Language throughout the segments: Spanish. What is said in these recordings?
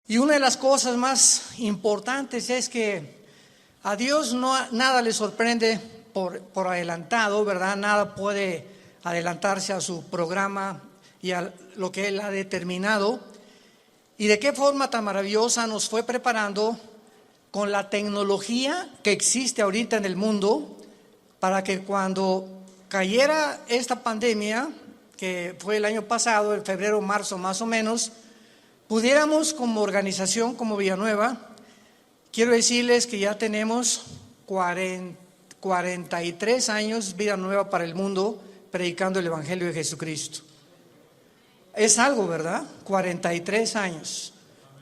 Y una de las cosas más importantes es que a Dios nada le sorprende por adelantado, ¿verdad? Nada puede adelantarse a su programa y a lo que Él ha determinado. Y de qué forma tan maravillosa nos fue preparando con la tecnología que existe ahorita en el mundo para que cuando cayera esta pandemia, que fue el año pasado, en febrero, marzo más o menos, pudiéramos como organización, como Villanueva, quiero decirles que ya tenemos 43 años Vida Nueva para el mundo predicando el Evangelio de Jesucristo. Es algo, ¿verdad? 43 años.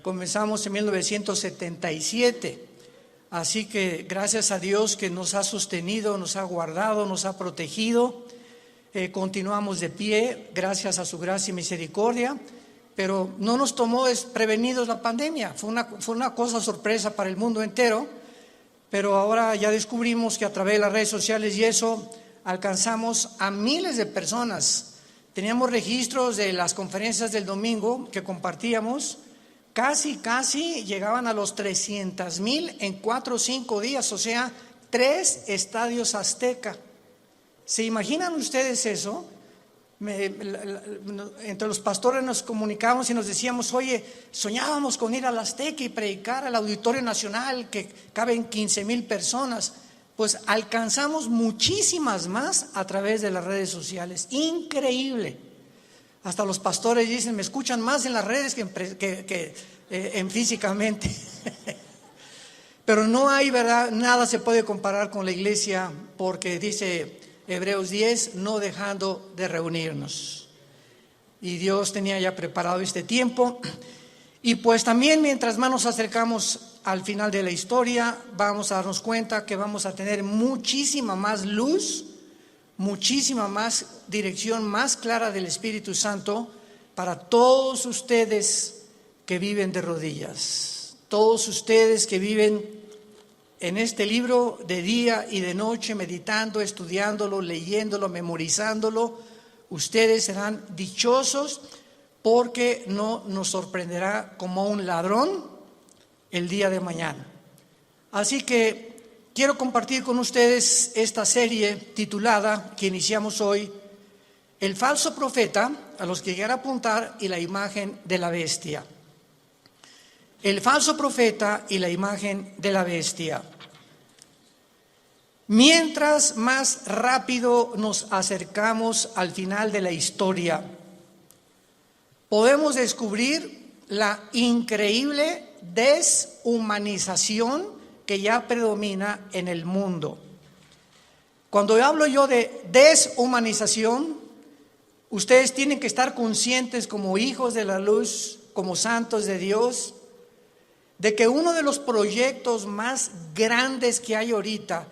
Comenzamos en 1977. Así que gracias a Dios que nos ha sostenido, nos ha guardado, nos ha protegido. Continuamos de pie gracias a su gracia y misericordia. Pero no nos tomó desprevenidos la pandemia. Fue una cosa sorpresa para el mundo entero. Pero ahora ya descubrimos que a través de las redes sociales y eso alcanzamos a miles de personas. Teníamos registros de las conferencias del domingo que compartíamos. Casi llegaban a los 300,000 en 4 o 5 días. O sea, 3 estadios Azteca. ¿Se imaginan ustedes eso? Entre los pastores nos comunicábamos y nos decíamos: oye, soñábamos con ir al Azteca y predicar al Auditorio Nacional que caben 15,000 personas. Pues alcanzamos muchísimas más a través de las redes sociales. Increíble. Hasta los pastores dicen: me escuchan más en las redes que en físicamente. Pero no hay, ¿verdad? Nada se puede comparar con la iglesia, porque dice Hebreos 10, no dejando de reunirnos. Y Dios tenía ya preparado este tiempo. Y pues también mientras más nos acercamos al final de la historia, vamos a darnos cuenta que vamos a tener muchísima más luz, muchísima más dirección más clara del Espíritu Santo para todos ustedes que viven de rodillas, todos ustedes que viven en este libro de día y de noche, meditando, estudiándolo, leyéndolo, memorizándolo. Ustedes serán dichosos porque no nos sorprenderá como un ladrón el día de mañana. Así que quiero compartir con ustedes esta serie titulada, que iniciamos hoy, El falso profeta, a los que llegar a apuntar, y la imagen de la bestia. El falso profeta y la imagen de la bestia. Mientras más rápido nos acercamos al final de la historia, podemos descubrir la increíble deshumanización que ya predomina en el mundo. Cuando hablo yo de deshumanización, ustedes tienen que estar conscientes como hijos de la luz, como santos de Dios, de que uno de los proyectos más grandes que hay ahorita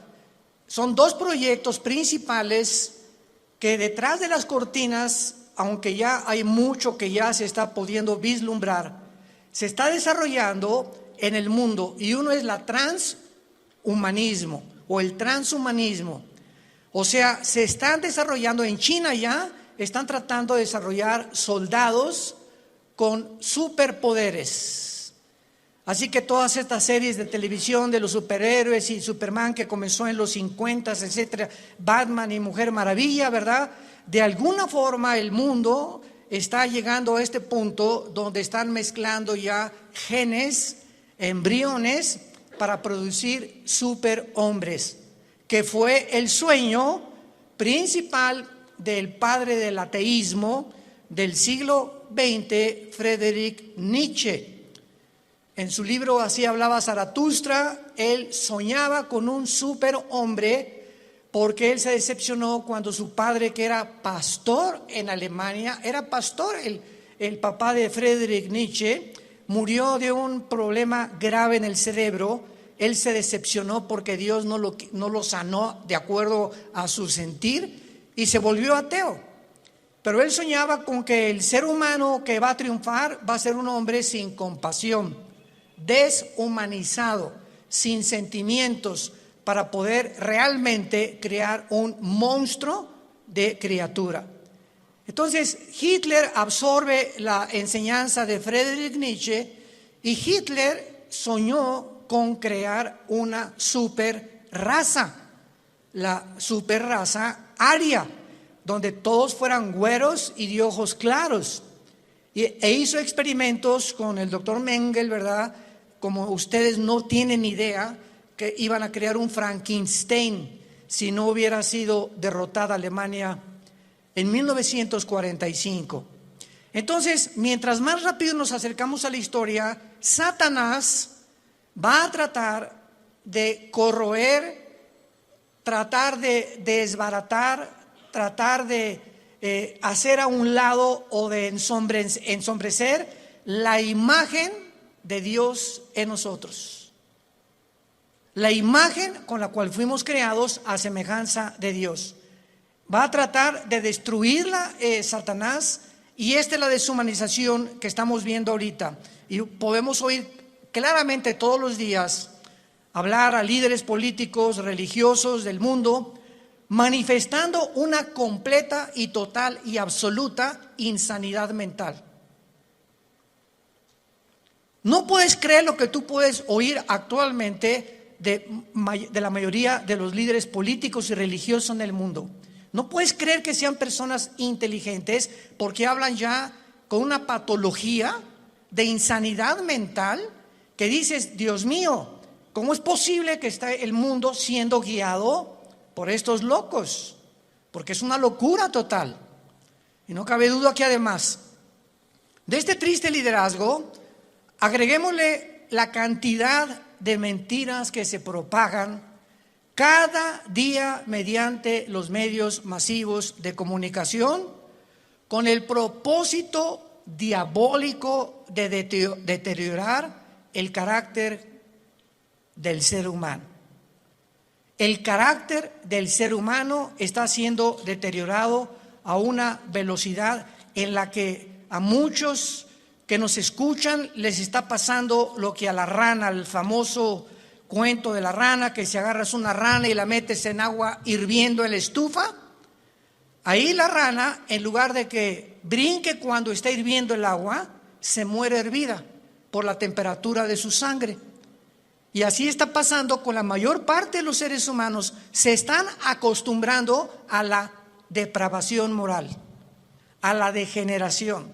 son 2 proyectos principales que detrás de las cortinas, aunque ya hay mucho que ya se está pudiendo vislumbrar, se está desarrollando en el mundo, y uno es la transhumanismo o el transhumanismo. O sea, se están desarrollando en China, ya están tratando de desarrollar soldados con superpoderes. Así que todas estas series de televisión de los superhéroes y Superman que comenzó en los 50, etcétera, Batman y Mujer Maravilla, ¿verdad? De alguna forma el mundo está llegando a este punto donde están mezclando ya genes, embriones, para producir superhombres, que fue el sueño principal del padre del ateísmo del siglo XX, Friedrich Nietzsche. En su libro Así hablaba Zaratustra, él soñaba con un superhombre porque él se decepcionó cuando su padre, que era pastor en Alemania, era pastor, el papá de Friedrich Nietzsche, murió de un problema grave en el cerebro. Él se decepcionó porque Dios no lo sanó de acuerdo a su sentir y se volvió ateo. Pero él soñaba con que el ser humano que va a triunfar va a ser un hombre sin compasión, deshumanizado, sin sentimientos, para poder realmente crear un monstruo de criatura. Entonces Hitler absorbe la enseñanza de Friedrich Nietzsche Y Hitler soñó con crear una super raza, la super raza aria, donde todos fueran güeros y de ojos claros. E hizo experimentos con el doctor Mengele, ¿verdad? Como ustedes no tienen idea, que iban a crear un Frankenstein si no hubiera sido derrotada Alemania en 1945. Entonces, mientras más rápido nos acercamos a la historia, Satanás va a tratar de corroer, tratar de desbaratar, tratar de hacer a un lado o de ensombrecer la imagen de Dios en nosotros. La imagen con la cual fuimos creados a semejanza de Dios. Va a tratar de destruirla Satanás, y esta es la deshumanización que estamos viendo ahorita. Y podemos oír claramente todos los días hablar a líderes políticos, religiosos del mundo, manifestando una completa y total y absoluta insanidad mental. No puedes creer lo que tú puedes oír actualmente de la mayoría de los líderes políticos y religiosos en el mundo. No puedes creer que sean personas inteligentes, porque hablan ya con una patología de insanidad mental que dices: Dios mío, ¿cómo es posible que esté el mundo siendo guiado por estos locos? Porque es una locura total. Y no cabe duda que además de este triste liderazgo, agreguémosle la cantidad de mentiras que se propagan cada día mediante los medios masivos de comunicación, con el propósito diabólico de deteriorar el carácter del ser humano. El carácter del ser humano está siendo deteriorado a una velocidad en la que a muchos que nos escuchan les está pasando lo que a la rana, el famoso cuento de la rana, que si agarras una rana y la metes en agua hirviendo en la estufa, ahí la rana, en lugar de que brinque cuando está hirviendo el agua, se muere hervida por la temperatura de su sangre. Y así está pasando con la mayor parte de los seres humanos. Se están acostumbrando a la depravación moral, a la degeneración,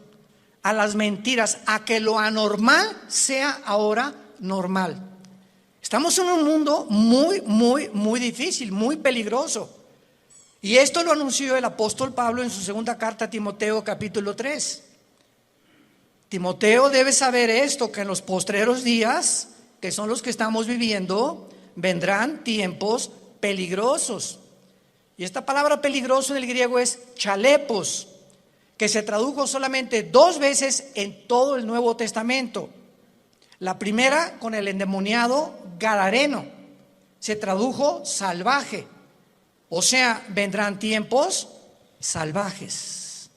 a las mentiras, a que lo anormal sea ahora normal. Estamos en un mundo muy difícil, muy peligroso. Y esto lo anunció el apóstol Pablo en su segunda carta a Timoteo, capítulo 3. Timoteo debe saber esto, que en los postreros días, que son los que estamos viviendo, vendrán tiempos peligrosos. Y esta palabra peligroso en el griego es chalepos, que se tradujo solamente 2 veces en todo el Nuevo Testamento. La primera con el endemoniado gadareno, se tradujo salvaje. O sea, vendrán tiempos salvajes.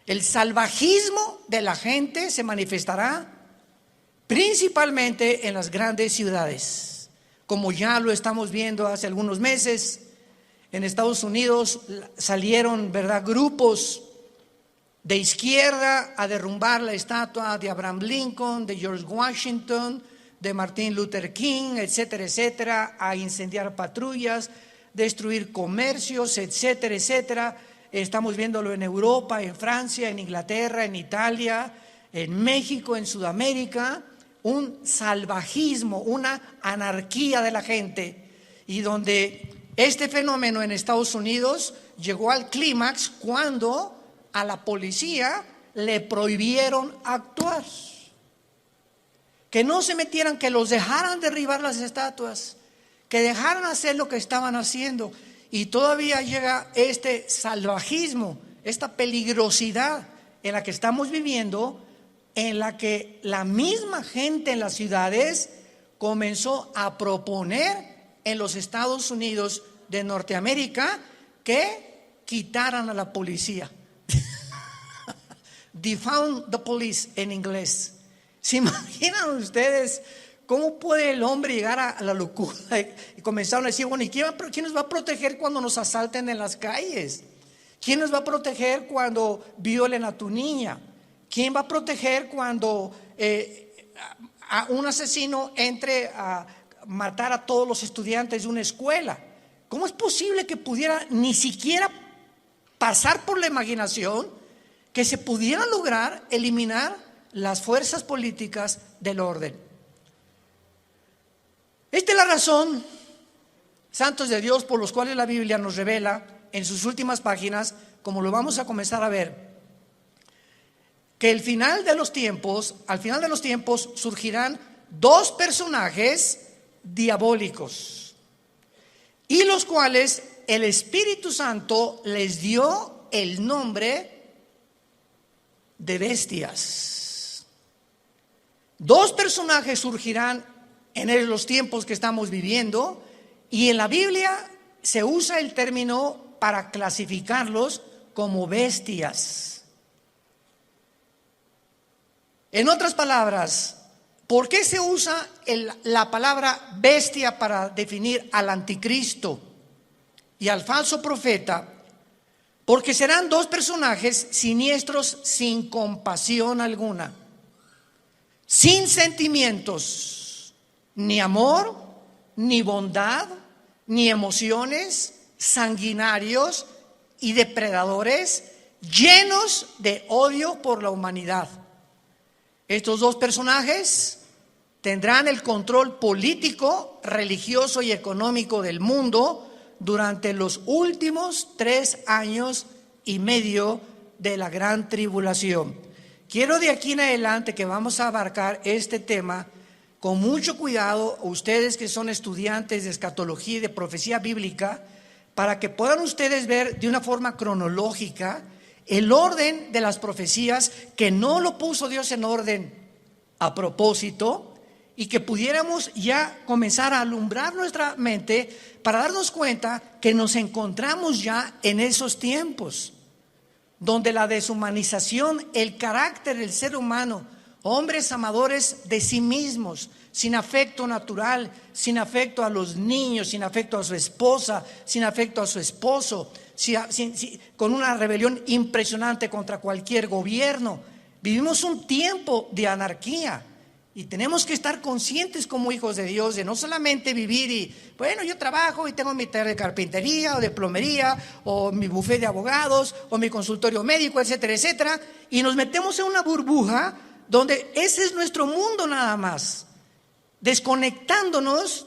El salvajismo de la gente se manifestará principalmente en las grandes ciudades, como ya lo estamos viendo hace algunos meses. En Estados Unidos salieron, ¿verdad?, grupos de izquierda a derrumbar la estatua de Abraham Lincoln, de George Washington, de Martin Luther King, etcétera, etcétera, a incendiar patrullas, destruir comercios, etcétera, etcétera. Estamos viéndolo en Europa, en Francia, en Inglaterra, en Italia, en México, en Sudamérica, un salvajismo, una anarquía de la gente, y donde este fenómeno en Estados Unidos llegó al clímax cuando a la policía le prohibieron actuar, que no se metieran, que los dejaran derribar las estatuas, que dejaran hacer lo que estaban haciendo. Y todavía llega este salvajismo, esta peligrosidad en la que estamos viviendo, en la que la misma gente en las ciudades comenzó a proponer en los Estados Unidos de Norteamérica que quitaran a la policía. Defund the police en inglés. ¿Se imaginan ustedes cómo puede el hombre llegar a la locura? Y comenzaron a decir, bueno, ¿y quién nos va a proteger cuando nos asalten en las calles? ¿Quién nos va a proteger cuando violen a tu niña? ¿Quién va a proteger cuando a un asesino entre a matar a todos los estudiantes de una escuela. ¿Cómo es posible que pudiera ni siquiera pasar por la imaginación que se pudiera lograr eliminar las fuerzas políticas del orden? Esta es la razón, santos de Dios, por los cuales la Biblia nos revela en sus últimas páginas, como lo vamos a comenzar a ver, que al final de los tiempos surgirán dos personajes diabólicos, y los cuales el Espíritu Santo les dio el nombre de bestias. Dos personajes surgirán en los tiempos que estamos viviendo, y en la Biblia se usa el término para clasificarlos como bestias. En otras palabras, ¿por qué se usa la palabra bestia para definir al anticristo y al falso profeta? Porque serán dos personajes siniestros, sin compasión alguna, sin sentimientos, ni amor, ni bondad, ni emociones, sanguinarios y depredadores, llenos de odio por la humanidad. Estos dos personajes tendrán el control político, religioso y económico del mundo durante los últimos 3 años y medio de la gran tribulación. Quiero de aquí en adelante que vamos a abarcar este tema con mucho cuidado, ustedes que son estudiantes de escatología y de profecía bíblica, para que puedan ustedes ver de una forma cronológica el orden de las profecías, que no lo puso Dios en orden a propósito, y que pudiéramos ya comenzar a alumbrar nuestra mente para darnos cuenta que nos encontramos ya en esos tiempos donde la deshumanización, el carácter del ser humano, hombres amadores de sí mismos, sin afecto natural, sin afecto a los niños, sin afecto a su esposa, sin afecto a su esposo, con una rebelión impresionante contra cualquier gobierno. Vivimos un tiempo de anarquía y tenemos que estar conscientes como hijos de Dios de no solamente vivir y, bueno, yo trabajo y tengo mi taller de carpintería o de plomería o mi bufete de abogados o mi consultorio médico, etcétera, etcétera, y nos metemos en una burbuja donde ese es nuestro mundo nada más, desconectándonos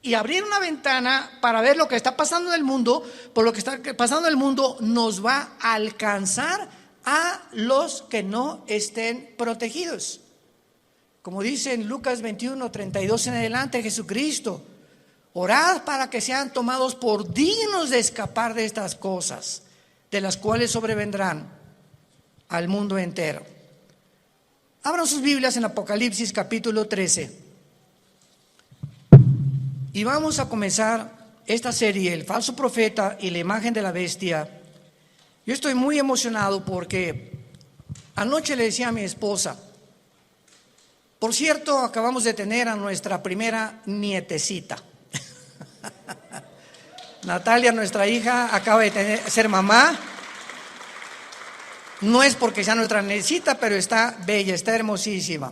y abrir una ventana para ver lo que está pasando en el mundo, por lo que está pasando en el mundo nos va a alcanzar a los que no estén protegidos. Como dice en Lucas 21, 32 en adelante, Jesucristo: orad para que sean tomados por dignos de escapar de estas cosas, de las cuales sobrevendrán al mundo entero. Abran sus Biblias en Apocalipsis capítulo 13. Y vamos a comenzar esta serie, el falso profeta y la imagen de la bestia. Yo estoy muy emocionado porque anoche le decía a mi esposa, por cierto, acabamos de tener a nuestra primera nietecita. Natalia, nuestra hija, acaba de ser mamá. No es porque sea nuestra nietecita, pero está bella, está hermosísima.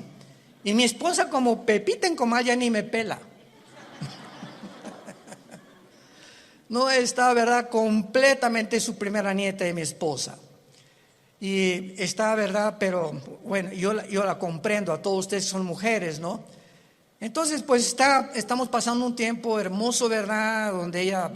Y mi esposa, como Pepita en comal, ya ni me pela. No está, ¿verdad?, completamente su primera nieta de mi esposa. Y está, ¿verdad?, pero bueno, yo la comprendo, a todos ustedes son mujeres, ¿no? Entonces, pues estamos pasando un tiempo hermoso, ¿verdad?, donde ella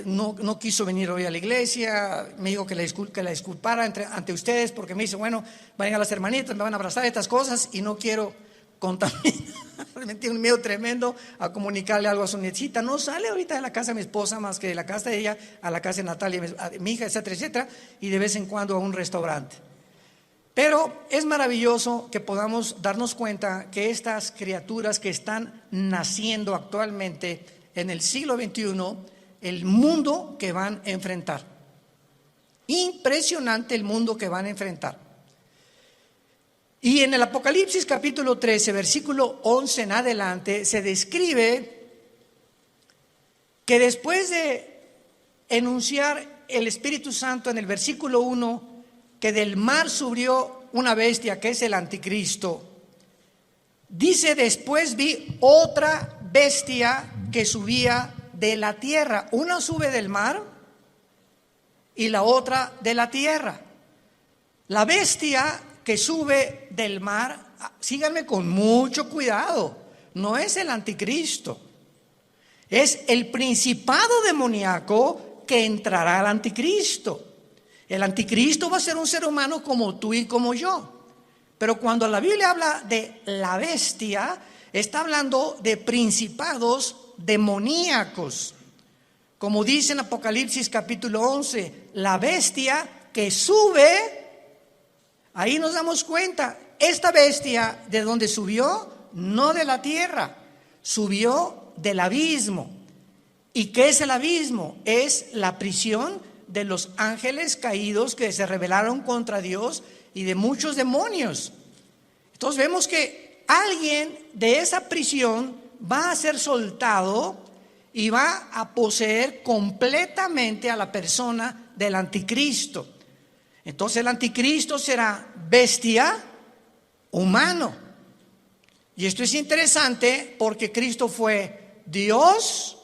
no quiso venir hoy a la iglesia. Me dijo que la disculpara ante ustedes, porque me dice, bueno, van a las hermanitas, me van a abrazar, estas cosas, y no quiero contaminar. Me tiene un miedo tremendo a comunicarle algo a su nietecita. No sale ahorita de la casa de mi esposa más que de la casa de ella a la casa de Natalia, a mi hija, etcétera, etcétera, y de vez en cuando a un restaurante. Pero es maravilloso que podamos darnos cuenta que estas criaturas que están naciendo actualmente en el siglo XXI, el mundo que van a enfrentar. Impresionante el mundo que van a enfrentar. Y en el Apocalipsis capítulo 13, versículo 11 en adelante, se describe que después de enunciar el Espíritu Santo en el versículo 1, que del mar subió una bestia que es el anticristo, Dice, después vi otra bestia que subía de la tierra. Una sube del mar y la otra de la tierra. La bestia que sube del mar, síganme con mucho cuidado, no es el anticristo, es el principado demoníaco que entrará al anticristo. El anticristo va a ser un ser humano como tú y como yo. Pero cuando la Biblia habla de la bestia, está hablando de principados demoníacos. Como dice en Apocalipsis capítulo 11, la bestia que sube, ahí nos damos cuenta, esta bestia de donde subió, no de la tierra, subió del abismo. ¿Y qué es el abismo? Es la prisión de los ángeles caídos que se rebelaron contra Dios y de muchos demonios. Entonces vemos que alguien de esa prisión va a ser soltado y va a poseer completamente a la persona del anticristo. Entonces el anticristo será bestia, humano. Y esto es interesante porque Cristo fue Dios,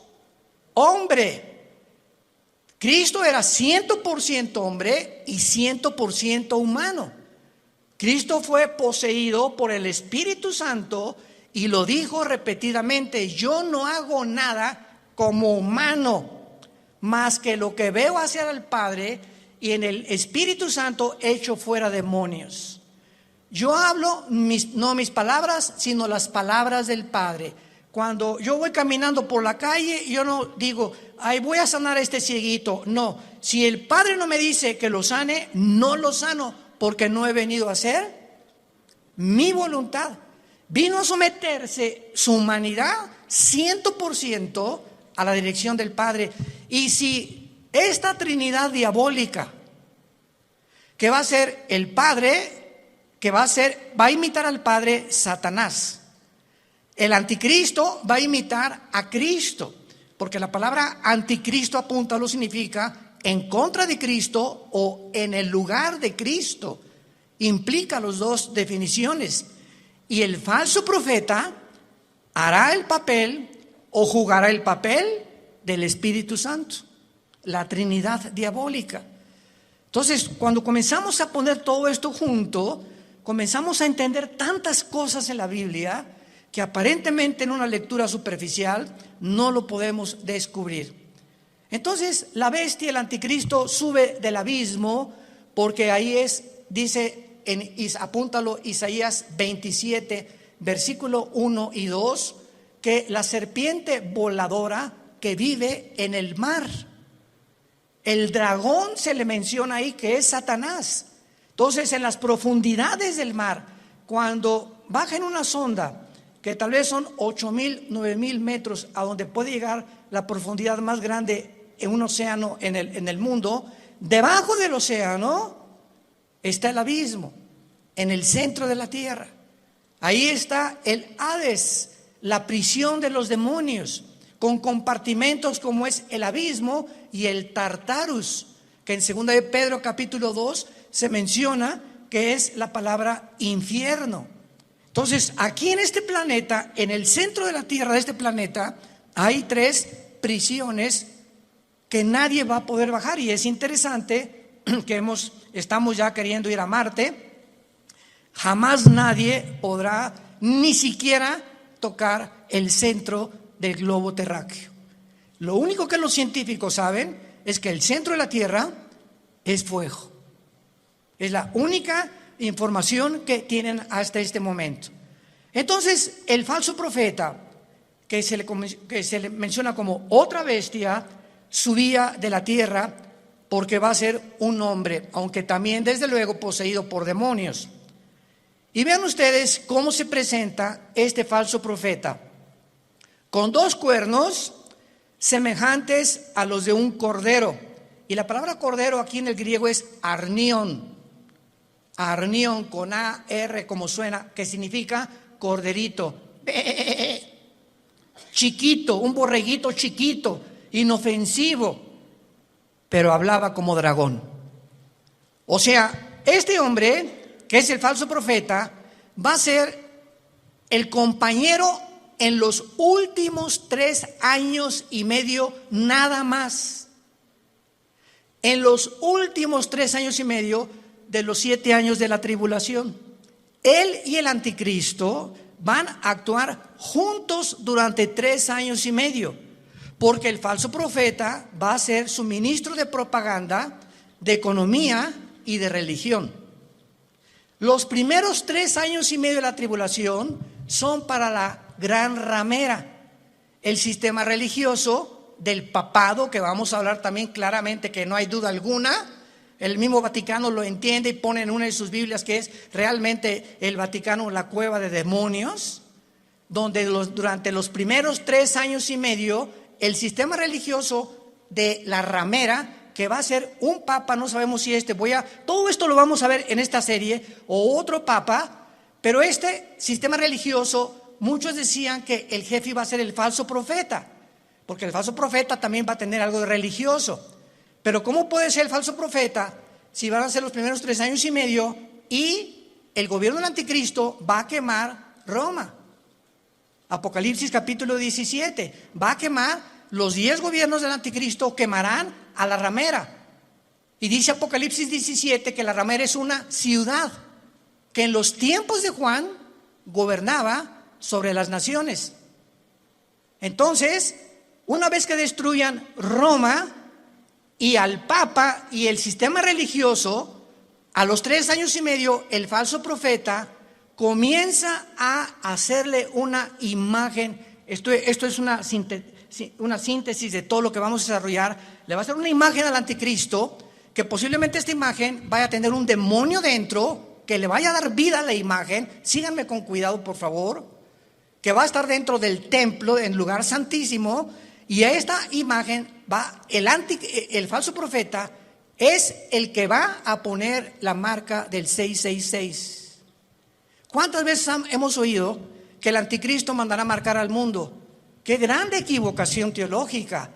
hombre. Cristo era 100% hombre y 100% humano. Cristo fue poseído por el Espíritu Santo y lo dijo repetidamente: yo no hago nada como humano, más que lo que veo hacer al Padre, y en el Espíritu Santo echo fuera demonios. Yo hablo no mis palabras, sino las palabras del Padre. Cuando yo voy caminando por la calle, yo no digo, ay, voy a sanar a este cieguito. No, si el Padre no me dice que lo sane, no lo sano, porque no he venido a hacer mi voluntad. Vino a someterse su humanidad 100% a la dirección del Padre. Y si esta Trinidad diabólica, que va a ser el Padre, va a imitar al Padre, Satanás. El anticristo va a imitar a Cristo, porque la palabra anticristo, apúntalo, significa en contra de Cristo o en el lugar de Cristo. Implica las dos definiciones. Y el falso profeta hará el papel o jugará el papel del Espíritu Santo, la Trinidad diabólica. Entonces, cuando comenzamos a poner todo esto junto, comenzamos a entender tantas cosas en la Biblia que aparentemente en una lectura superficial no lo podemos descubrir. Entonces, la bestia, el anticristo, sube del abismo, porque ahí dice, apúntalo, Isaías 27, versículo 1 y 2, que la serpiente voladora que vive en el mar. El dragón se le menciona ahí que es Satanás. Entonces, en las profundidades del mar, cuando baja en una sonda, que tal vez son 8,000, 9,000 metros, a donde puede llegar la profundidad más grande en un océano en el mundo, debajo del océano está el abismo, en el centro de la tierra. Ahí está el Hades, la prisión de los demonios, con compartimentos como es el abismo y el Tartarus, que en 2 de Pedro capítulo 2 se menciona que es la palabra infierno. Entonces, aquí en este planeta, en el centro de la tierra de este planeta, hay 3 prisiones que nadie va a poder bajar. Y es interesante que estamos ya queriendo ir a Marte. Jamás nadie podrá ni siquiera tocar el centro del globo terráqueo. Lo único que los científicos saben es que el centro de la Tierra es fuego. Es la única información que tienen hasta este momento. Entonces, el falso profeta, que se le menciona como otra bestia, subía de la tierra porque va a ser un hombre, aunque también desde luego poseído por demonios. Y vean ustedes cómo se presenta este falso profeta, con 2 cuernos semejantes a los de un cordero. Y la palabra cordero aquí en el griego es arnión. Arnión con A-R como suena, que significa corderito. Chiquito, un borreguito chiquito, inofensivo, pero hablaba como dragón. O sea, este hombre, que es el falso profeta, va a ser el compañero en los últimos 3 años y medio nada más. En los últimos 3 años y medio de los 7 años de la tribulación. Él y el anticristo van a actuar juntos durante 3 años y medio, porque el falso profeta va a ser su ministro de propaganda, de economía y de religión. Los primeros 3 años y medio de la tribulación son para la gran ramera, el sistema religioso del papado, que vamos a hablar también claramente, que no hay duda alguna. El mismo Vaticano lo entiende y pone en una de sus Biblias que es realmente el Vaticano la cueva de demonios, donde durante los primeros 3 años y medio el sistema religioso de la ramera, que va a ser un papa, no sabemos si todo esto lo vamos a ver en esta serie, o otro papa, pero este sistema religioso, muchos decían que el jefe iba a ser el falso profeta, porque el falso profeta también va a tener algo de religioso. Pero ¿cómo puede ser el falso profeta si van a ser los primeros 3 años y medio y el gobierno del anticristo va a quemar Roma? Apocalipsis capítulo 17, va a quemar, los 10 gobiernos del anticristo quemarán a la ramera. Y dice Apocalipsis 17 que la ramera es una ciudad que en los tiempos de Juan gobernaba sobre las naciones. Entonces, una vez que destruyan Roma y al papa y el sistema religioso, a los 3 años y medio el falso profeta comienza a hacerle una imagen. Esto es una síntesis de todo lo que vamos a desarrollar. Le va a hacer una imagen al anticristo, que posiblemente esta imagen vaya a tener un demonio dentro, que le vaya a dar vida a la imagen. Síganme con cuidado, por favor. Que va a estar dentro del templo, en lugar santísimo, y a esta imagen va el falso profeta es el que va a poner la marca del 666. ¿Cuántas veces hemos oído que el anticristo mandará marcar al mundo? ¡Qué grande equivocación teológica!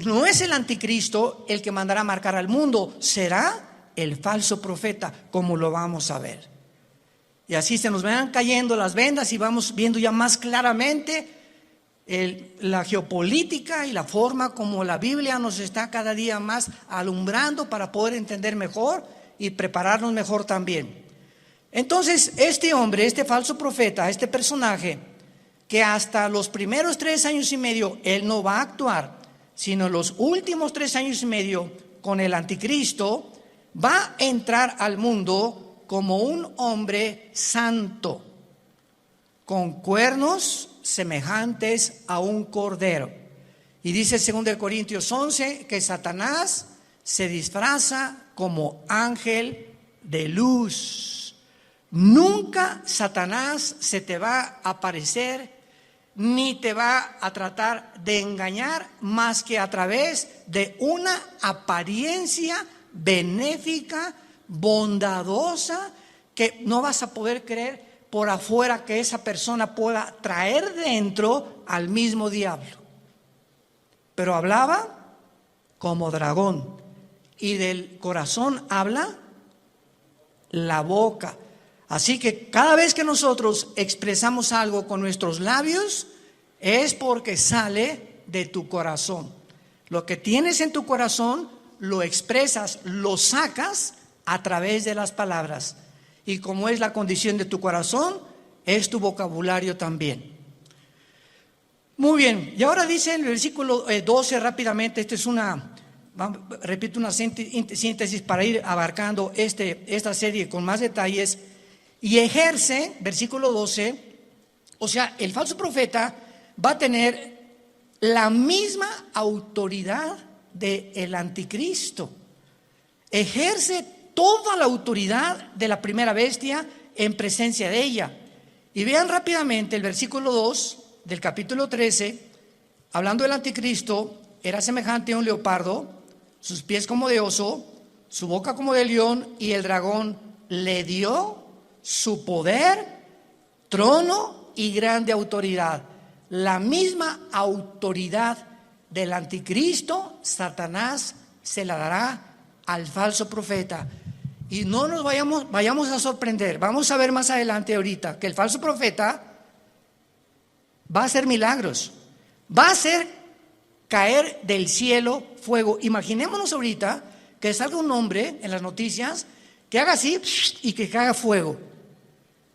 No es el anticristo el que mandará marcar al mundo, será el falso profeta, como lo vamos a ver. Y así se nos van cayendo las vendas y vamos viendo ya más claramente la geopolítica y la forma como la Biblia nos está cada día más alumbrando para poder entender mejor y prepararnos mejor también. Entonces, este hombre, este falso profeta, este personaje, que hasta los primeros 3 años y medio él no va a actuar, sino los últimos 3 años y medio con el anticristo, va a entrar al mundo como un hombre santo, con cuernos semejantes a un cordero. Y dice 2 Corintios 11 que Satanás se disfraza como ángel de luz. Nunca Satanás se te va a aparecer ni te va a tratar de engañar más que a través de una apariencia benéfica, bondadosa, que no vas a poder creer por afuera que esa persona pueda traer dentro al mismo diablo. Pero hablaba como dragón, y del corazón habla la boca. Así que cada vez que nosotros expresamos algo con nuestros labios, es porque sale de tu corazón. Lo que tienes en tu corazón, lo expresas, lo sacas a través de las palabras. Y como es la condición de tu corazón, es tu vocabulario también. Muy bien, y ahora dice en el versículo 12 rápidamente, repito una síntesis para ir abarcando esta serie con más detalles. Y ejerce, versículo 12, o sea, el falso profeta va a tener la misma autoridad del anticristo. Ejerce toda la autoridad de la primera bestia en presencia de ella. Y vean rápidamente el versículo 2 del capítulo 13, hablando del anticristo, era semejante a un leopardo, sus pies como de oso, su boca como de león, y el dragón le dio su poder, trono y grande autoridad. La misma autoridad del anticristo, Satanás se la dará al falso profeta. Y no nos vayamos a sorprender. Vamos a ver más adelante ahorita que el falso profeta va a hacer milagros, va a hacer caer del cielo fuego. Imaginémonos ahorita que salga un hombre en las noticias que haga así y que caiga fuego.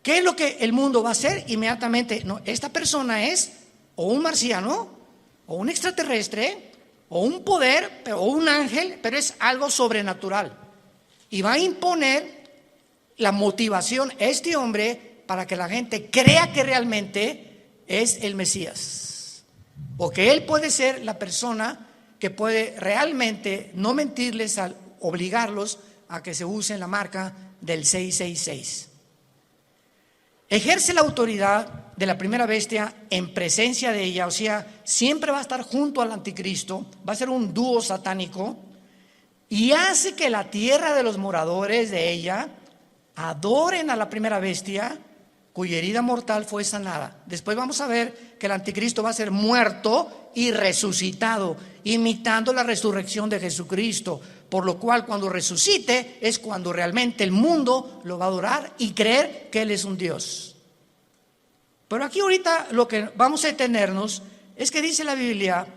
¿Qué es lo que el mundo va a hacer inmediatamente? No, esta persona es o un marciano, o un extraterrestre, o un poder, o un ángel, pero es algo sobrenatural. Y va a imponer la motivación a este hombre para que la gente crea que realmente es el Mesías. O que él puede ser la persona que puede realmente no mentirles al obligarlos a que se usen la marca del 666. Ejerce la autoridad de la primera bestia en presencia de ella, o sea, siempre va a estar junto al anticristo, va a ser un dúo satánico, y hace que la tierra de los moradores de ella adoren a la primera bestia, cuya herida mortal fue sanada. Después vamos a ver que el anticristo va a ser muerto y resucitado, imitando la resurrección de Jesucristo, por lo cual cuando resucite es cuando realmente el mundo lo va a adorar y creer que Él es un Dios. Pero aquí ahorita lo que vamos a detenernos es que dice la Biblia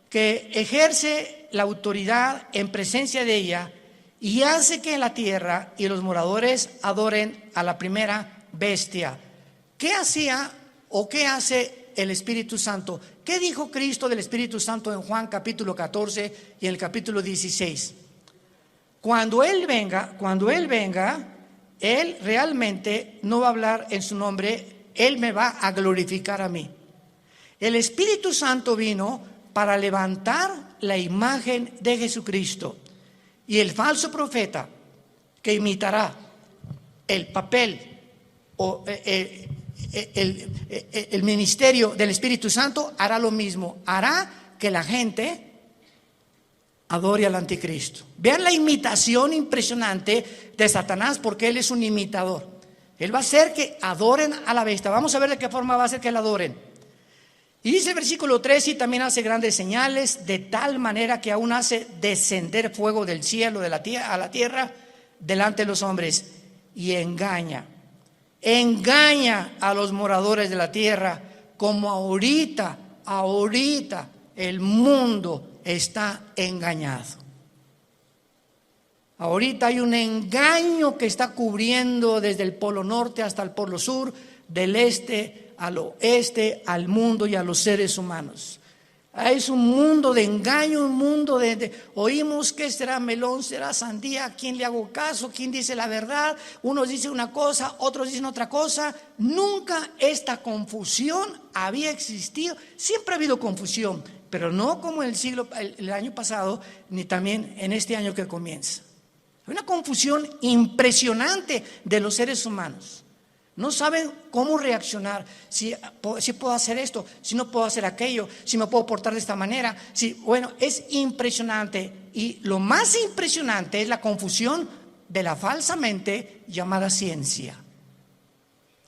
que ejerce la autoridad en presencia de ella y hace que en la tierra y los moradores adoren a la primera bestia. ¿Qué hacía o qué hace el Espíritu Santo? ¿Qué dijo Cristo del Espíritu Santo en Juan capítulo 14 y en el capítulo 16? Cuando Él venga, Él realmente no va a hablar en su nombre, Él me va a glorificar a mí. El Espíritu Santo vino para levantar la imagen de Jesucristo. Y el falso profeta que imitará el papel o el ministerio del Espíritu Santo hará lo mismo, hará que la gente adore al anticristo. Vean la imitación impresionante de Satanás, porque él es un imitador. Él va a hacer que adoren a la bestia. Vamos a ver de qué forma va a hacer que la adoren. Y dice el versículo 13: y también hace grandes señales, de tal manera que aún hace descender fuego del cielo a la tierra delante de los hombres, y engaña a los moradores de la tierra, como ahorita el mundo está engañado. Ahorita hay un engaño que está cubriendo desde el polo norte hasta el polo sur, del este al oeste, al mundo y a los seres humanos. Es un mundo de engaño, un mundo oímos que será melón, será sandía, ¿a quién le hago caso? ¿Quién dice la verdad? Unos dicen una cosa, otros dicen otra cosa. Nunca esta confusión había existido. Siempre ha habido confusión, pero no como el año pasado, ni también en este año que comienza. Hay una confusión impresionante de los seres humanos. No saben cómo reaccionar, si puedo hacer esto, si no puedo hacer aquello, si me puedo portar de esta manera. Bueno, es impresionante. Y lo más impresionante es la confusión de la falsamente llamada ciencia.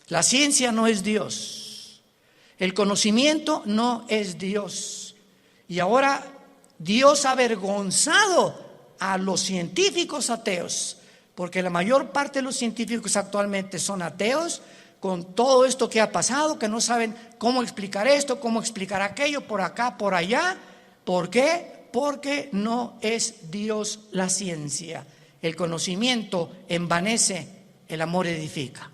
La ciencia no es Dios. El conocimiento no es Dios. Y ahora Dios ha avergonzado a los científicos ateos, porque la mayor parte de los científicos actualmente son ateos, con todo esto que ha pasado, que no saben cómo explicar esto, cómo explicar aquello, por acá, por allá. ¿Por qué? Porque no es Dios la ciencia. El conocimiento envanece, el amor edifica.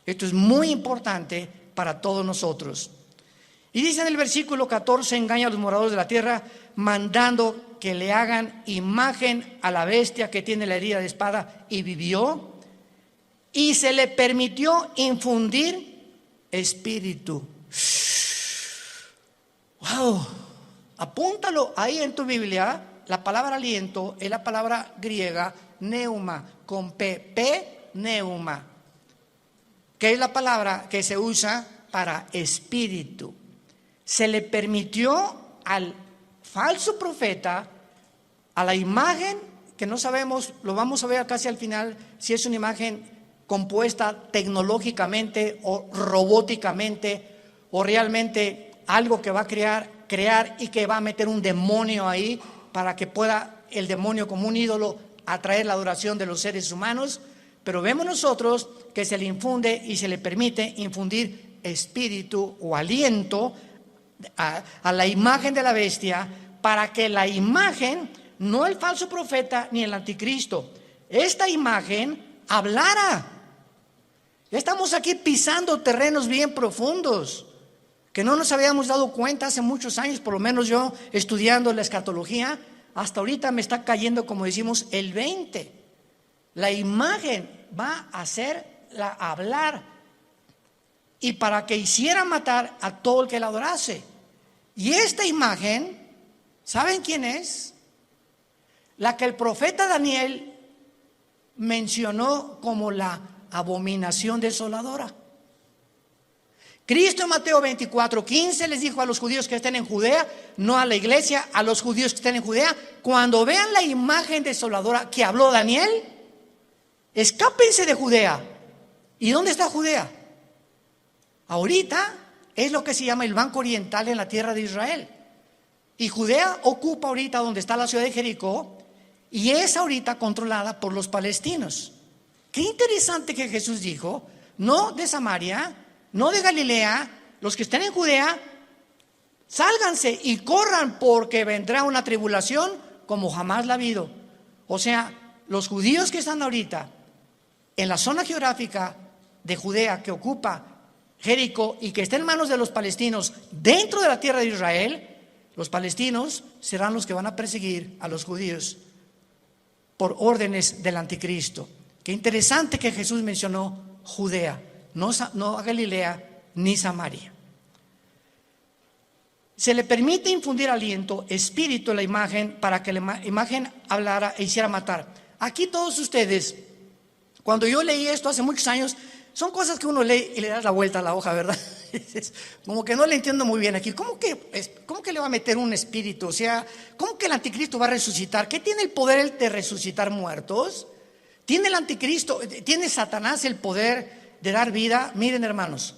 Esto es muy importante para todos nosotros. Y dice en el versículo 14: engaña a los moradores de la tierra, mandando que le hagan imagen a la bestia que tiene la herida de espada y vivió, y se le permitió infundir espíritu. ¡Wow! Apúntalo ahí en tu Biblia. La palabra aliento es la palabra griega neuma, con P, neuma, que es la palabra que se usa para espíritu. Se le permitió al falso profeta, a la imagen que no sabemos, lo vamos a ver casi al final, si es una imagen compuesta tecnológicamente o robóticamente, o realmente algo que va a crear y que va a meter un demonio ahí para que pueda el demonio como un ídolo atraer la adoración de los seres humanos. Pero vemos nosotros que se le infunde y se le permite infundir espíritu o aliento a la imagen de la bestia, para que la imagen, no el falso profeta ni el anticristo, esta imagen hablara. Ya estamos aquí pisando terrenos bien profundos que no nos habíamos dado cuenta hace muchos años, por lo menos yo estudiando la escatología, hasta ahorita me está cayendo, como decimos, el 20. La imagen va a hacerla hablar, y para que hiciera matar a todo el que la adorase. Y esta imagen, ¿saben quién es? La que el profeta Daniel mencionó como la abominación desoladora. Cristo en Mateo 24:15 les dijo a los judíos que estén en Judea, no a la iglesia, a los judíos que estén en Judea: cuando vean la imagen desoladora que habló Daniel, escápense de Judea. ¿Y dónde está Judea? Ahorita es lo que se llama el Banco Oriental en la tierra de Israel. Y Judea ocupa ahorita donde está la ciudad de Jericó, y es ahorita controlada por los palestinos. Qué interesante que Jesús dijo: no de Samaria, no de Galilea, los que estén en Judea, sálganse y corran, porque vendrá una tribulación como jamás la ha habido. O sea, los judíos que están ahorita en la zona geográfica de Judea, que ocupa Jericó y que está en manos de los palestinos dentro de la tierra de Israel, los palestinos serán los que van a perseguir a los judíos por órdenes del anticristo. Qué interesante que Jesús mencionó Judea, no a Galilea ni Samaria. Se le permite infundir aliento, espíritu en la imagen, para que la imagen hablara e hiciera matar. Aquí todos ustedes, cuando yo leí esto hace muchos años, son cosas que uno lee y le das la vuelta a la hoja, ¿verdad? Como que no le entiendo muy bien aquí. ¿Cómo que le va a meter un espíritu? O sea, ¿cómo que el anticristo va a resucitar? ¿Qué tiene el poder de resucitar muertos? ¿Tiene el anticristo, tiene Satanás el poder de dar vida? Miren, hermanos,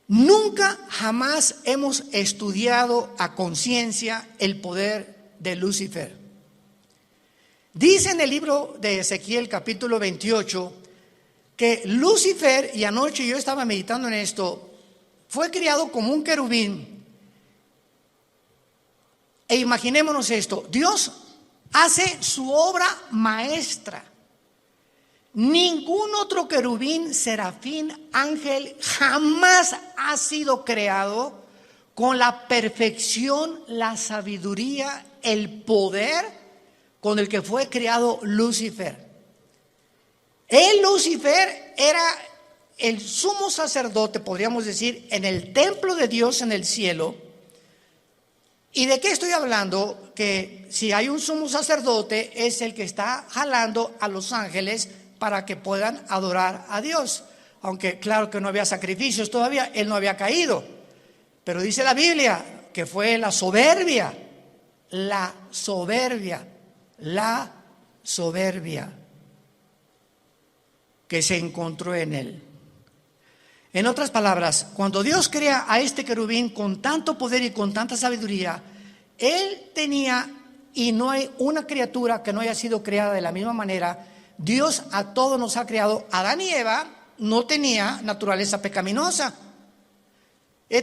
nunca jamás hemos estudiado a conciencia el poder de Lucifer. Dice en el libro de Ezequiel capítulo 28 que Lucifer, y anoche yo estaba meditando en esto, fue criado como un querubín. E imaginémonos esto: Dios hace su obra maestra. Ningún otro querubín, serafín, ángel jamás ha sido creado con la perfección, la sabiduría, el poder con el que fue creado Lucifer. Lucifer era el sumo sacerdote, podríamos decir, en el templo de Dios en el cielo. ¿Y de qué estoy hablando? Que si hay un sumo sacerdote, es el que está jalando a los ángeles para que puedan adorar a Dios. Aunque claro que no había sacrificios todavía, él no había caído. Pero dice la Biblia que fue la soberbia que se encontró en él. En otras palabras, cuando Dios crea a este querubín con tanto poder y con tanta sabiduría, él tenía, y no hay una criatura que no haya sido creada de la misma manera. Dios a todos nos ha creado. Adán y Eva no tenía naturaleza pecaminosa,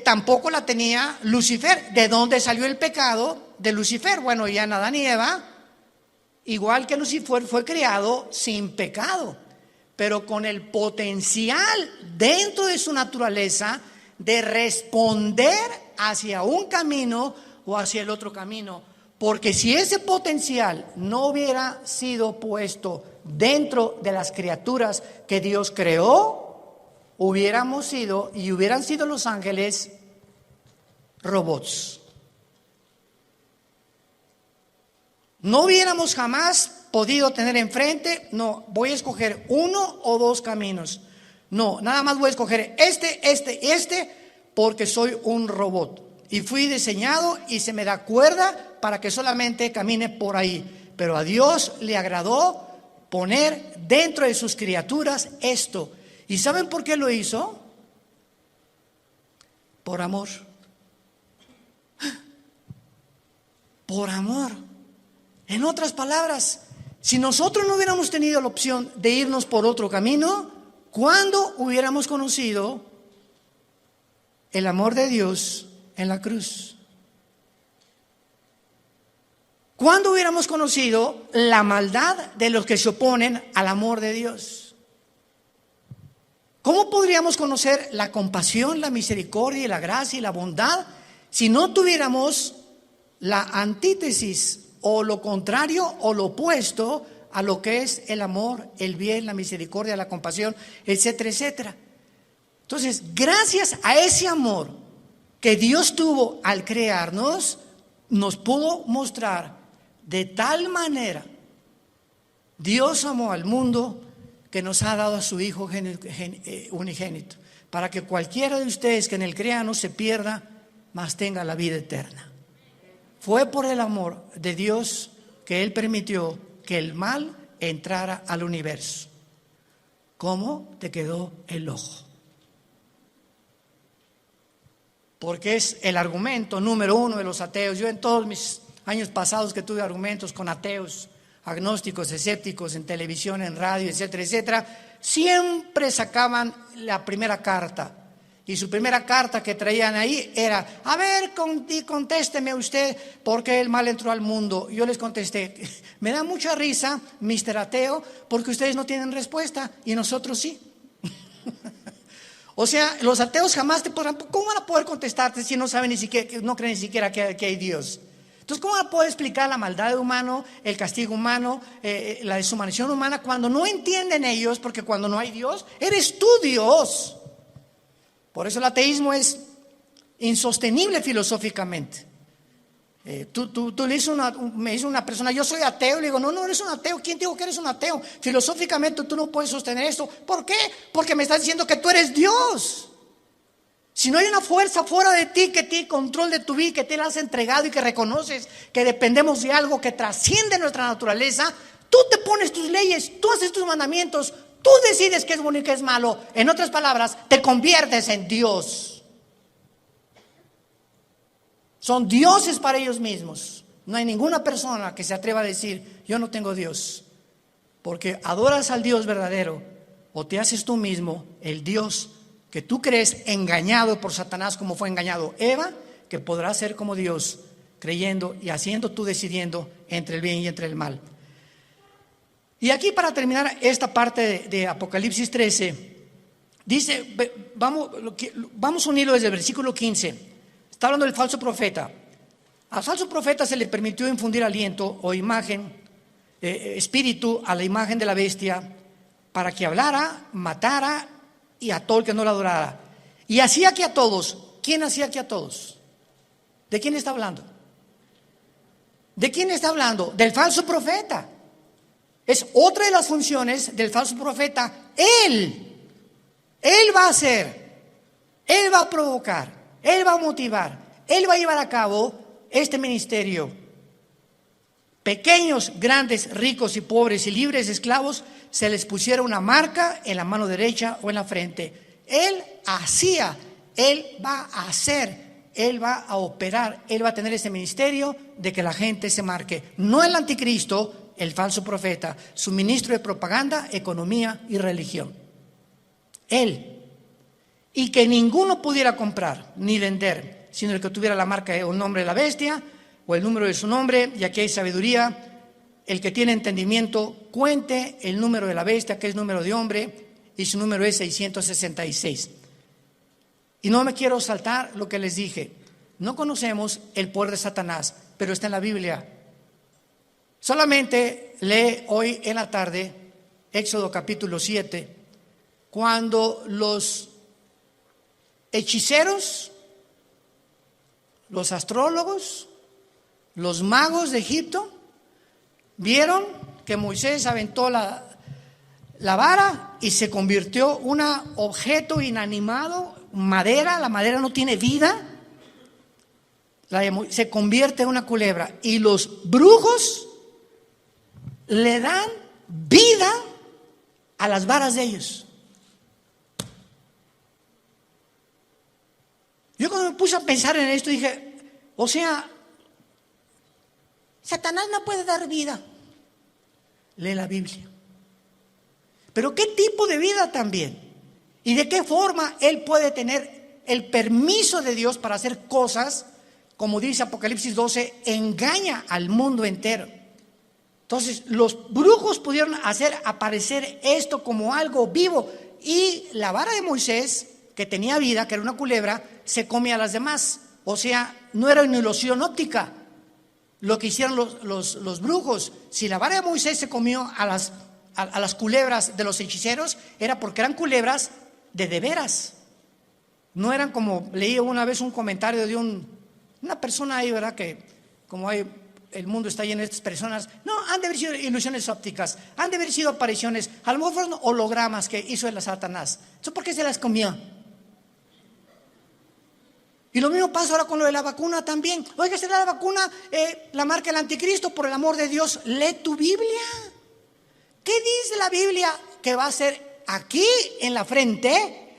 tampoco la tenía Lucifer. ¿De dónde salió el pecado de Lucifer? Bueno, ya en Adán y Eva, igual que Lucifer, fue creado sin pecado, pero con el potencial dentro de su naturaleza de responder hacia un camino o hacia el otro camino. Porque si ese potencial no hubiera sido puesto dentro de las criaturas que Dios creó, hubieran sido los ángeles robots. No hubiéramos jamás podido tener enfrente: no, voy a escoger uno o dos caminos. No, nada más voy a escoger este, porque soy un robot. Y fui diseñado y se me da cuerda para que solamente camine por ahí. Pero a Dios le agradó poner dentro de sus criaturas esto. ¿Y saben por qué lo hizo? Por amor. Por amor. En otras palabras, si nosotros no hubiéramos tenido la opción de irnos por otro camino, ¿cuándo hubiéramos conocido el amor de Dios en la cruz? ¿Cuándo hubiéramos conocido la maldad de los que se oponen al amor de Dios? ¿Cómo podríamos conocer la compasión, la misericordia y la gracia y la bondad si no tuviéramos la antítesis o lo contrario o lo opuesto a lo que es el amor, el bien, la misericordia, la compasión, etcétera, etcétera? Entonces, gracias a ese amor que Dios tuvo al crearnos, nos pudo mostrar de tal manera, Dios amó al mundo que nos ha dado a su Hijo unigénito, para que cualquiera de ustedes que en él crea no se pierda, mas tenga la vida eterna. Fue por el amor de Dios que Él permitió que el mal entrara al universo. ¿Cómo te quedó el ojo? Porque es el argumento número uno de los ateos. Yo en todos mis años pasados que tuve argumentos con ateos, agnósticos, escépticos, en televisión, en radio, etcétera, etcétera, siempre sacaban la primera carta. Y su primera carta que traían ahí era: a ver, contésteme usted, ¿por qué el mal entró al mundo? Yo les contesté: me da mucha risa, Mr. Ateo, porque ustedes no tienen respuesta y nosotros sí. O sea, los ateos jamás te podrán, ¿cómo van a poder contestarte si no saben ni siquiera, no creen ni siquiera que hay Dios? Entonces, ¿cómo van a poder explicar la maldad humana, el castigo humano, la deshumanización humana, cuando no entienden ellos? Porque cuando no hay Dios, eres tú Dios. Por eso el ateísmo es insostenible filosóficamente. Tú le dices me dice una persona: yo soy ateo. Le digo: no eres un ateo. ¿Quién te dijo que eres un ateo? Filosóficamente tú no puedes sostener esto. ¿Por qué? Porque me estás diciendo que tú eres Dios. Si no hay una fuerza fuera de ti que tiene control de tu vida, que te la has entregado y que reconoces que dependemos de algo que trasciende nuestra naturaleza, tú te pones tus leyes, tú haces tus mandamientos, tú decides qué es bueno y qué es malo. En otras palabras, te conviertes en Dios. Son dioses para ellos mismos. No hay ninguna persona que se atreva a decir: yo no tengo Dios. Porque adoras al Dios verdadero, o te haces tú mismo el Dios que tú crees, engañado por Satanás como fue engañado Eva, que podrás ser como Dios, creyendo y haciendo tú, decidiendo entre el bien y entre el mal. Y aquí, para terminar esta parte de Apocalipsis 13, dice, vamos a unirlo desde el versículo 15. Está hablando del falso profeta. Al falso profeta se le permitió infundir aliento o imagen, espíritu a la imagen de la bestia, para que hablara, matara y a todo el que no la adorara. Y hacía que a todos. ¿Quién hacía que a todos? ¿De quién está hablando? ¿De quién está hablando? Del falso profeta. Es otra de las funciones del falso profeta. Él va a hacer, Él va a provocar, Él va a motivar, Él va a llevar a cabo este ministerio. Pequeños, grandes, ricos y pobres y libres, esclavos, se les pusiera una marca en la mano derecha o en la frente. Él hacía, Él va a hacer, Él va a operar, Él va a tener ese ministerio de que la gente se marque. No el anticristo, el falso profeta, su ministro de propaganda, economía y religión. Él. Y que ninguno pudiera comprar ni vender, sino el que tuviera la marca o el nombre de la bestia o el número de su nombre. Y aquí hay sabiduría. El que tiene entendimiento, cuente el número de la bestia, que es número de hombre, y su número es 666. Y no me quiero saltar lo que les dije. No conocemos el poder de Satanás, pero está en la Biblia. Solamente lee hoy en la tarde Éxodo capítulo 7, cuando los hechiceros, los astrólogos, los magos de Egipto vieron que Moisés aventó la vara y se convirtió en un objeto inanimado, madera. La madera no tiene vida, se convierte en una culebra. Y los brujos le dan vida a las varas de ellos. Yo cuando me puse a pensar en esto dije, o sea, Satanás no puede dar vida. Lee la Biblia. Pero ¿qué tipo de vida también? ¿Y de qué forma él puede tener el permiso de Dios para hacer cosas, como dice Apocalipsis 12, engaña al mundo entero. Entonces los brujos pudieron hacer aparecer esto como algo vivo, y la vara de Moisés, que tenía vida, que era una culebra, se come a las demás. O sea, no era una ilusión óptica lo que hicieron los brujos. Si la vara de Moisés se comió a las culebras de los hechiceros, era porque eran culebras de veras. No eran como, leí una vez un comentario de una persona ahí, ¿verdad? Que como el mundo está lleno de estas personas, no, han de haber sido ilusiones ópticas, han de haber sido apariciones, a lo mejor fueron hologramas que hizo el Satanás. ¿Eso por qué se las comió? Y lo mismo pasa ahora con lo de la vacuna también. Oiga, ¿será la vacuna la marca del anticristo? Por el amor de Dios, lee tu Biblia. ¿Qué dice la Biblia que va a ser aquí en la frente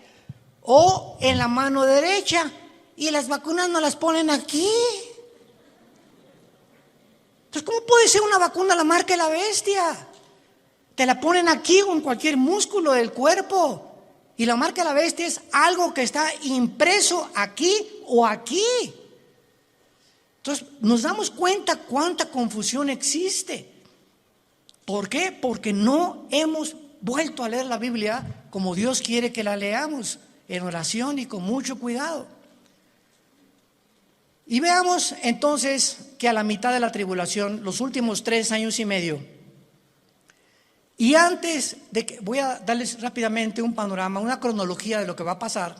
o en la mano derecha? Y las vacunas no las ponen aquí. Entonces, ¿cómo puede ser una vacuna la marca de la bestia? Te la ponen aquí o en cualquier músculo del cuerpo. Y la marca de la bestia es algo que está impreso aquí o aquí. Entonces, nos damos cuenta cuánta confusión existe. ¿Por qué? Porque no hemos vuelto a leer la Biblia como Dios quiere que la leamos, en oración y con mucho cuidado. Y veamos entonces que a la mitad de la tribulación, los últimos 3 años y medio, y antes de que, voy a darles rápidamente un panorama, una cronología de lo que va a pasar,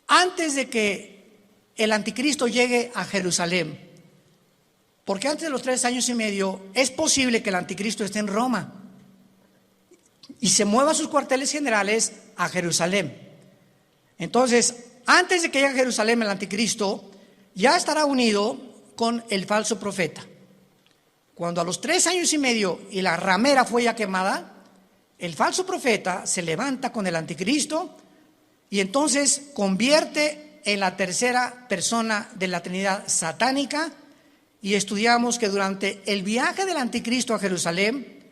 antes de que el anticristo llegue a Jerusalén, porque antes de los 3 años y medio es posible que el anticristo esté en Roma y se mueva a sus cuarteles generales a Jerusalén. Entonces, antes de que llegue a Jerusalén el anticristo, ya estará unido con el falso profeta. Cuando a los 3 años y medio y la ramera fue ya quemada, el falso profeta se levanta con el anticristo y entonces convierte en la tercera persona de la Trinidad satánica. Y estudiamos que durante el viaje del anticristo a Jerusalén,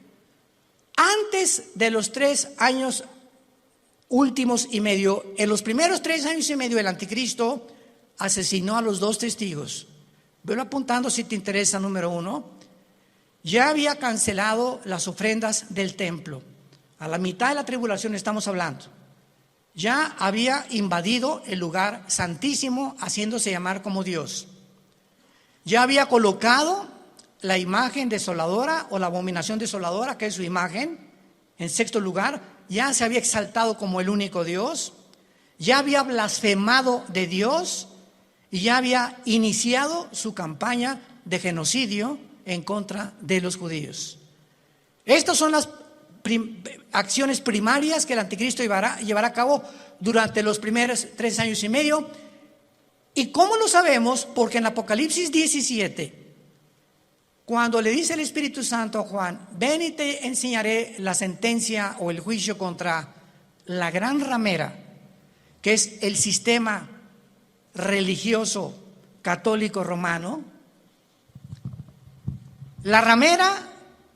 antes de los 3 años últimos y medio, en los primeros 3 años y medio el anticristo asesinó a los 2 testigos. Velo apuntando si te interesa. Número 1, ya había cancelado las ofrendas del templo. A la mitad de la tribulación estamos hablando. Ya había invadido el lugar santísimo, haciéndose llamar como Dios. Ya había colocado la imagen desoladora o la abominación desoladora, que es su imagen, en 6º lugar. Ya se había exaltado como el único Dios. Ya había blasfemado de Dios y ya había iniciado su campaña de genocidio en contra de los judíos. Estas son las acciones primarias que el anticristo llevará a cabo durante los primeros 3 años y medio. ¿Y cómo lo sabemos? Porque en Apocalipsis 17, cuando le dice el Espíritu Santo a Juan, ven y te enseñaré la sentencia o el juicio contra la gran ramera, que es el sistema religioso católico romano. La ramera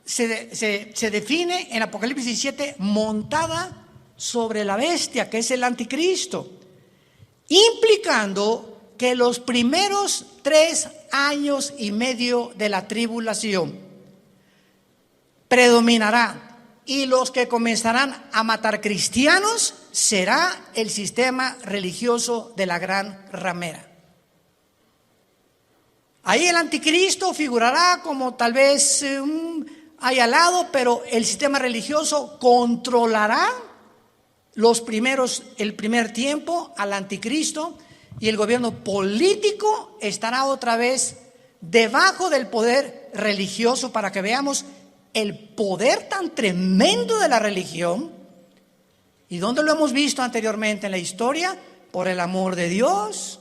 se define en Apocalipsis 17 montada sobre la bestia, que es el anticristo, implicando que los primeros 3 años y medio de la tribulación predominará, y los que comenzarán a matar cristianos será el sistema religioso de la gran ramera. Ahí el anticristo figurará como tal vez ahí al lado, pero el sistema religioso controlará el primer tiempo al anticristo, y el gobierno político estará otra vez debajo del poder religioso, para que veamos el poder tan tremendo de la religión. ¿Y dónde lo hemos visto anteriormente en la historia? Por el amor de Dios.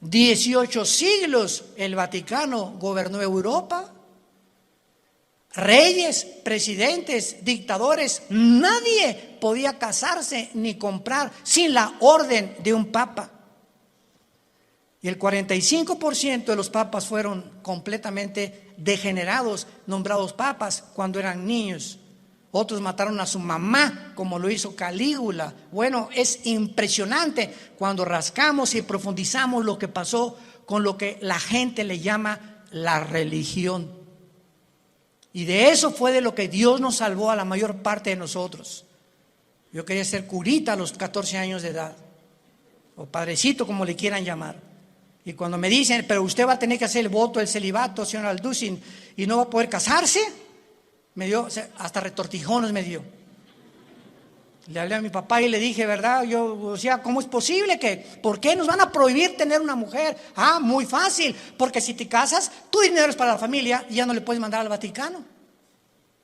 18 siglos el Vaticano gobernó Europa. Reyes, presidentes, dictadores, nadie podía casarse ni comprar sin la orden de un papa. Y el 45% de los papas fueron completamente degenerados, nombrados papas cuando eran niños. Otros mataron a su mamá, como lo hizo Calígula. Bueno, es impresionante cuando rascamos y profundizamos lo que pasó con lo que la gente le llama la religión. Y de eso fue de lo que Dios nos salvó a la mayor parte de nosotros. Yo quería ser curita a los 14 años de edad, o padrecito, como le quieran llamar. Y cuando me dicen, pero usted va a tener que hacer el voto del celibato, señor Alducin, y no va a poder casarse, me dio, hasta retortijones me dio. Le hablé a mi papá y le dije, ¿verdad? Yo, o sea, ¿cómo es posible que, por qué nos van a prohibir tener una mujer? Ah, muy fácil, porque si te casas, tu dinero es para la familia y ya no le puedes mandar al Vaticano.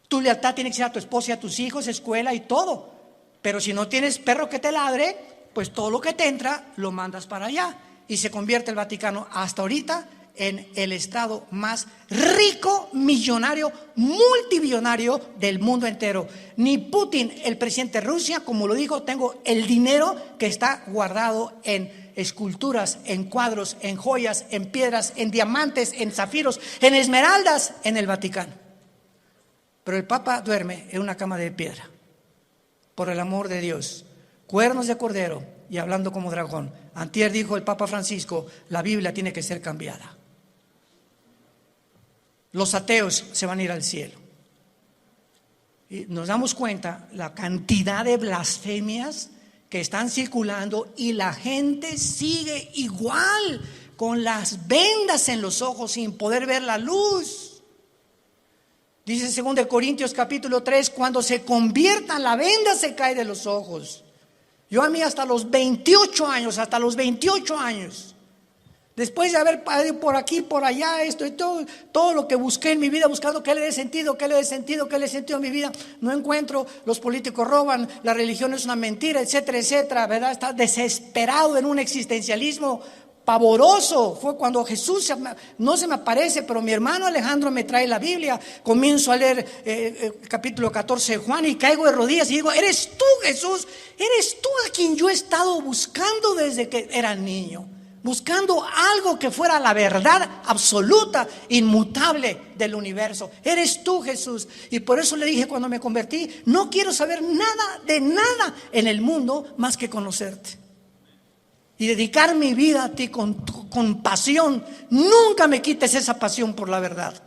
Tu lealtad tiene que ser a tu esposa y a tus hijos, escuela y todo. Pero si no tienes perro que te ladre, pues todo lo que te entra lo mandas para allá. Y se convierte el Vaticano hasta ahorita en el estado más rico, millonario, multibillonario del mundo entero. Ni Putin, el presidente de Rusia, como lo dijo, tengo el dinero que está guardado en esculturas, en cuadros, en joyas, en piedras, en diamantes, en zafiros, en esmeraldas en el Vaticano. Pero el Papa duerme en una cama de piedra, por el amor de Dios, cuernos de cordero y hablando como dragón. Antier dijo el Papa Francisco, la Biblia tiene que ser cambiada. Los ateos se van a ir al cielo. Y nos damos cuenta la cantidad de blasfemias que están circulando y la gente sigue igual, con las vendas en los ojos sin poder ver la luz. Dice 2 Corintios capítulo 3, cuando se conviertan la venda se cae de los ojos. Yo a mí hasta los 28 años, después de haber ido por aquí, por allá, esto y todo lo que busqué en mi vida, buscando qué le dé sentido a mi vida, no encuentro. Los políticos roban, la religión es una mentira, etcétera, etcétera, ¿verdad? Está desesperado en un existencialismo pavoroso. Fue cuando Jesús no se me aparece, pero mi hermano Alejandro me trae la Biblia. Comienzo a leer capítulo 14 de Juan y caigo de rodillas y digo, ¿eres tú, Jesús? ¿Eres tú a quien yo he estado buscando desde que era niño? Buscando algo que fuera la verdad absoluta, inmutable del universo. Eres tú, Jesús. Y por eso le dije cuando me convertí, no quiero saber nada de nada en el mundo más que conocerte y dedicar mi vida a ti con pasión. Nunca me quites esa pasión por la verdad.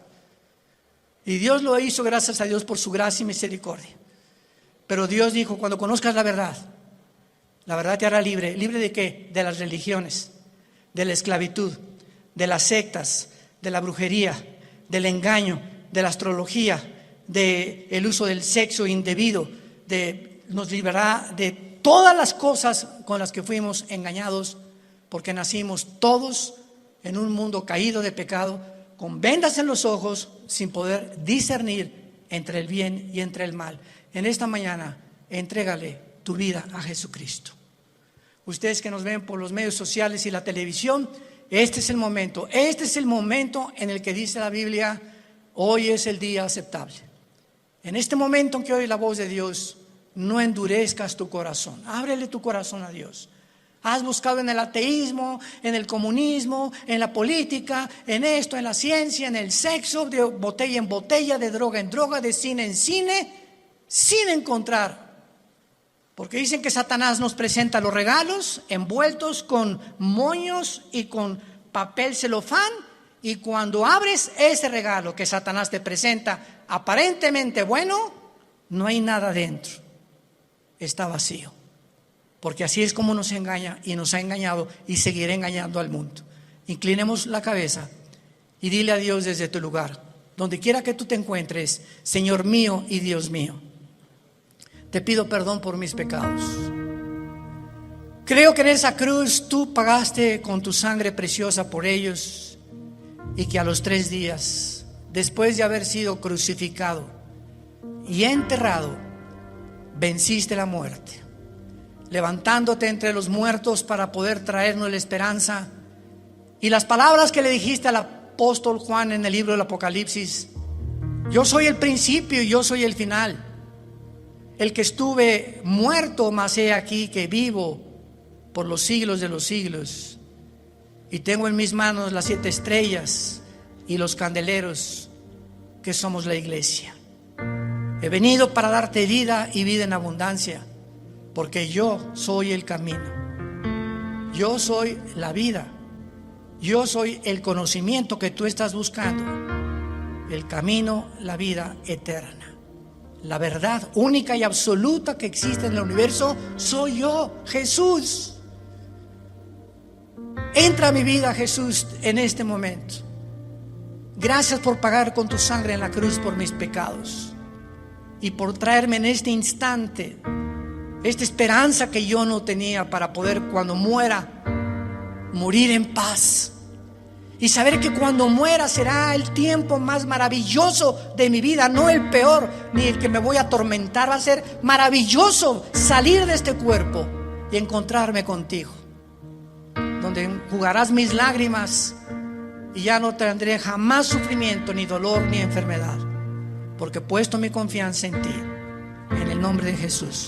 Y Dios lo hizo, gracias a Dios, por su gracia y misericordia. Pero Dios dijo, cuando conozcas la verdad te hará libre. ¿Libre de qué? De las religiones, de la esclavitud, de las sectas, de la brujería, del engaño, de la astrología, del uso del sexo indebido, nos librará de todas las cosas con las que fuimos engañados, porque nacimos todos en un mundo caído de pecado, con vendas en los ojos, sin poder discernir entre el bien y entre el mal. En esta mañana, entrégale tu vida a Jesucristo. Ustedes que nos ven por los medios sociales y la televisión, este es el momento en el que dice la Biblia, hoy es el día aceptable. En este momento en que oye la voz de Dios, no endurezcas tu corazón, ábrele tu corazón a Dios. Has buscado en el ateísmo, en el comunismo, en la política, en esto, en la ciencia, en el sexo, de botella en botella, de droga en droga, de cine en cine, sin encontrar. Porque dicen que Satanás nos presenta los regalos envueltos con moños y con papel celofán, y cuando abres ese regalo que Satanás te presenta, aparentemente bueno, no hay nada dentro. Está vacío, porque así es como nos engaña y nos ha engañado y seguirá engañando al mundo. Inclinemos la cabeza y dile a Dios desde tu lugar, donde quiera que tú te encuentres, Señor mío y Dios mío, te pido perdón por mis pecados. Creo que en esa cruz tú pagaste con tu sangre preciosa por ellos, y que a los 3 días, después de haber sido crucificado y enterrado, venciste la muerte, levantándote entre los muertos para poder traernos la esperanza. Y las palabras que le dijiste al apóstol Juan en el libro del Apocalipsis, yo soy el principio y yo soy el final, el que estuve muerto, mas he aquí que vivo por los siglos de los siglos, y tengo en mis manos las 7 estrellas y los candeleros, que somos la iglesia. He venido para darte vida y vida en abundancia, porque yo soy el camino. Yo soy la vida. Yo soy el conocimiento que tú estás buscando. El camino, la vida eterna. La verdad única y absoluta que existe en el universo soy yo, Jesús. Entra a mi vida, Jesús, en este momento. Gracias por pagar con tu sangre en la cruz por mis pecados y por traerme en este instante esta esperanza que yo no tenía para poder, cuando muera, morir en paz y saber que cuando muera será el tiempo más maravilloso de mi vida, no el peor ni el que me voy a atormentar. Va a ser maravilloso salir de este cuerpo y encontrarme contigo, donde enjugarás mis lágrimas y ya no tendré jamás sufrimiento, ni dolor, ni enfermedad, porque he puesto mi confianza en ti, en el nombre de Jesús.